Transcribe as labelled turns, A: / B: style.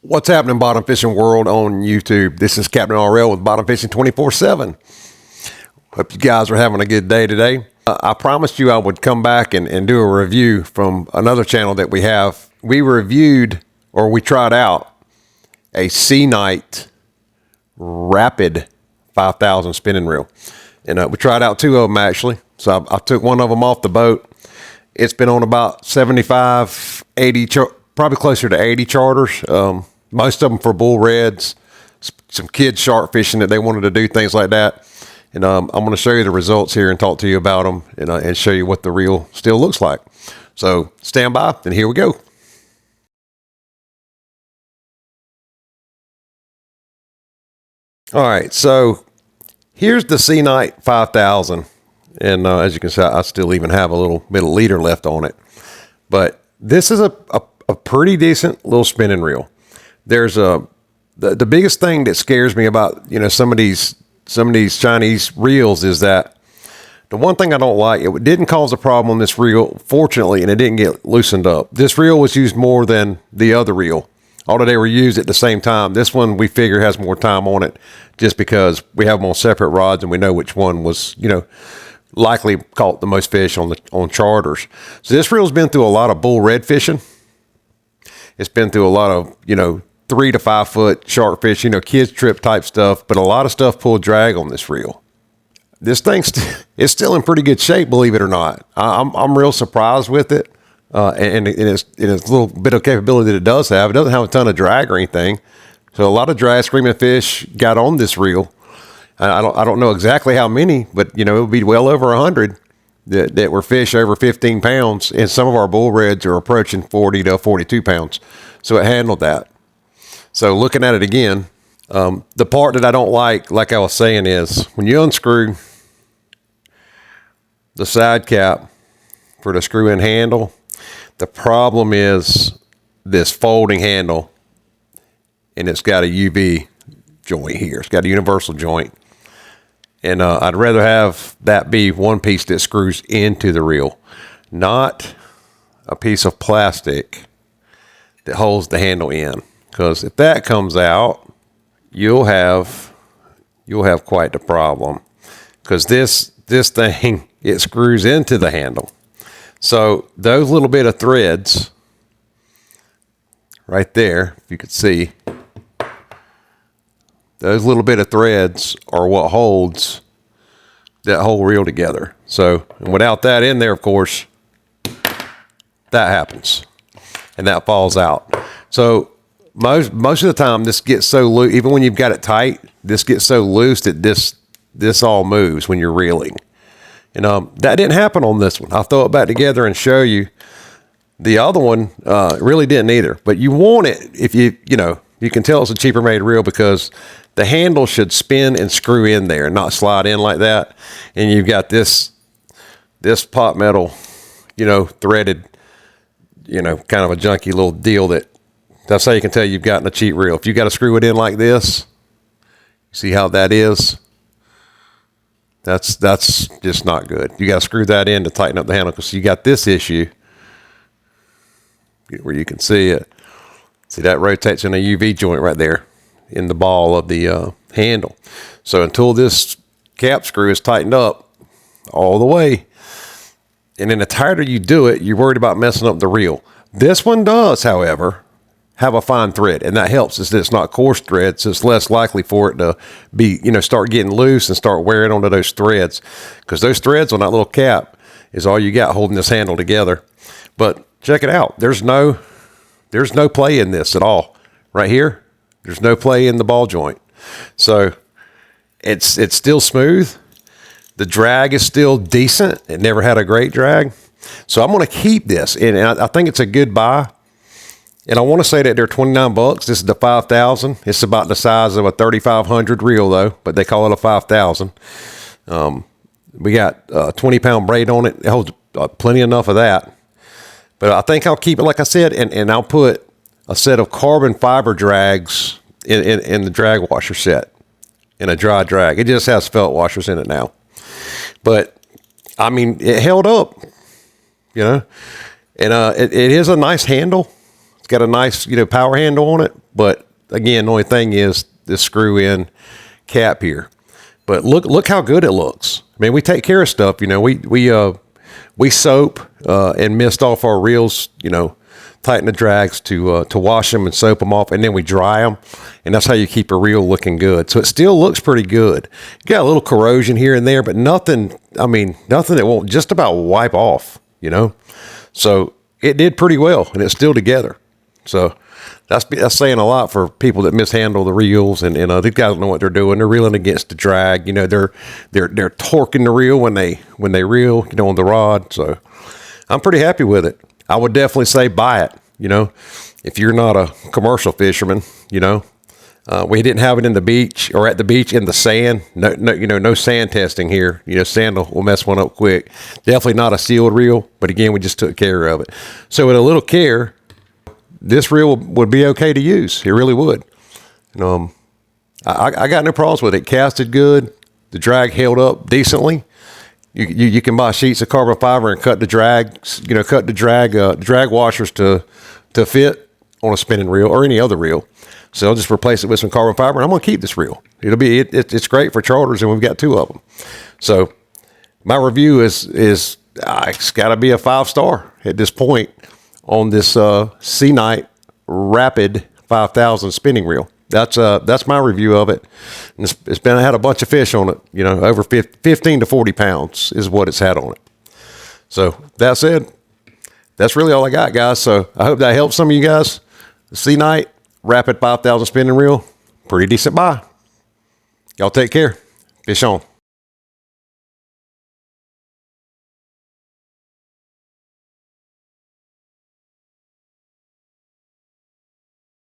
A: What's happening, bottom fishing world on YouTube? This is Captain RL with Bottom Fishing 24/7. Hope you guys are having a good day today. I promised you I would come back and do a review from another channel that we have. We tried out a Sea Night Rapid 5000 spinning reel. And we tried out two of them actually. So I took one of them off the boat. It's been on about 75, 80, probably closer to 80 charters. Most of them for bull reds, some kids shark fishing that they wanted to do, things like that. And I'm going to show you the results here and talk to you about them and show you what the reel still looks like. So stand by and here we go. All right, so here's the Sea Night 5000. And as you can see, I still even have a little bit of leader left on it. But this is a pretty decent little spinning reel. There's the biggest thing that scares me about some of these Chinese reels is that the one thing I don't like, it didn't cause a problem on this reel, fortunately, and it didn't get loosened up. This reel was used more than the other reel, although they were used at the same time. This one we figure has more time on it just because we have them on separate rods and we know which one was likely caught the most fish on charters. So this reel's been through a lot of bull red fishing. It's been through a lot of 3 to 5 foot shark fish, kids trip type stuff, but a lot of stuff pulled drag on this reel. This thing it's still in pretty good shape, believe it or not. I'm real surprised with it, and it's little bit of capability that it does have. It doesn't have a ton of drag or anything, so a lot of dry screaming fish got on this reel. I don't know exactly how many, but it would be well over 100 that were fish over 15 pounds, and some of our bull reds are approaching 40 to 42 pounds. So it handled that. So looking at it again, the part that I don't like I was saying, is when you unscrew the side cap for the screw-in handle, the problem is this folding handle, and it's got a UV joint here. It's got a universal joint. And I'd rather have that be one piece that screws into the reel, not a piece of plastic that holds the handle in. Because if that comes out, you'll have quite the problem. Because this thing, it screws into the handle. So those little bit of threads right there, if you could see, those little bit of threads are what holds that whole reel together. So, and without that in there, of course, that happens and that falls out. So most of the time this gets so loose, even when you've got it tight, this gets so loose that this all moves when you're reeling. And that didn't happen on this one. I'll throw it back together and show you. The other one really didn't either. But you want it if you can tell it's a cheaper made reel because the handle should spin and screw in there and not slide in like that. And you've got this pot metal, threaded, kind of a junky little deal that's how you can tell you've gotten a cheap reel. If you got to screw it in like this, see how that is? That's just not good. You got to screw that in to tighten up the handle because you got this issue where you can see it. See, that rotates in a UV joint right there in the ball of the handle. So until this cap screw is tightened up all the way, and then the tighter you do it, you're worried about messing up the reel. This one does, however, have a fine thread, and that helps. It's not coarse thread, so it's less likely for it to be, start getting loose and start wearing onto those threads, because those threads on that little cap is all you got holding this handle together. But check it out. There's no play in this at all. Right here, there's no play in the ball joint. So it's still smooth. The drag is still decent. It never had a great drag. So I'm going to keep this, and I think it's a good buy. And I want to say that they're $29. This is the 5000. It's about the size of a 3500 reel though, but they call it a 5000. We got a 20-pound braid on it. It holds plenty enough of that. But I think I'll keep it, like I said, and I'll put a set of carbon fiber drags in the drag washer set, in a dry drag. It just has felt washers in it now. But, I mean, it held up, and it is a nice handle. It's got a nice, power handle on it, But again, the only thing is this screw in cap here. But look how good it looks. I mean, we take care of stuff. You know, we soap and mist off our reels. You know, tighten the drags to wash them and soap them off, and then we dry them, and that's how you keep a reel looking good. So it still looks pretty good. You got a little corrosion here and there, but nothing. I mean, nothing that won't just about wipe off. You know, so it did pretty well, and it's still together. So that's saying a lot for people that mishandle the reels, and these guys know what they're doing. They're reeling against the drag. You know, they're torquing the reel when they reel, you know, on the rod. So I'm pretty happy with it. I would definitely say buy it. You know, if you're not a commercial fisherman, you know, we didn't have it in the beach or at the beach in the sand. No, you know, no sand testing here. You know, sand will mess one up quick. Definitely not a sealed reel, but again, we just took care of it. So with a little care, this reel would be okay to use. It really would. I got no problems with it. Casted good. The drag held up decently. You can buy sheets of carbon fiber and cut the drags. You know, cut the drag washers to fit on a spinning reel or any other reel. So I'll just replace it with some carbon fiber, and I'm going to keep this reel. It's great for charters, and we've got 2 of them. So my review is it's got to be a 5-star at this point on this Sea-Night Rapid 5000 spinning reel. That's my review of it. And it's had a bunch of fish on it. You know, over 15 to 40 pounds is what it's had on it. So that said, that's really all I got, guys. So I hope that helps some of you guys. The Sea-Night Rapid 5000 spinning reel, pretty decent buy. Y'all take care. Fish on.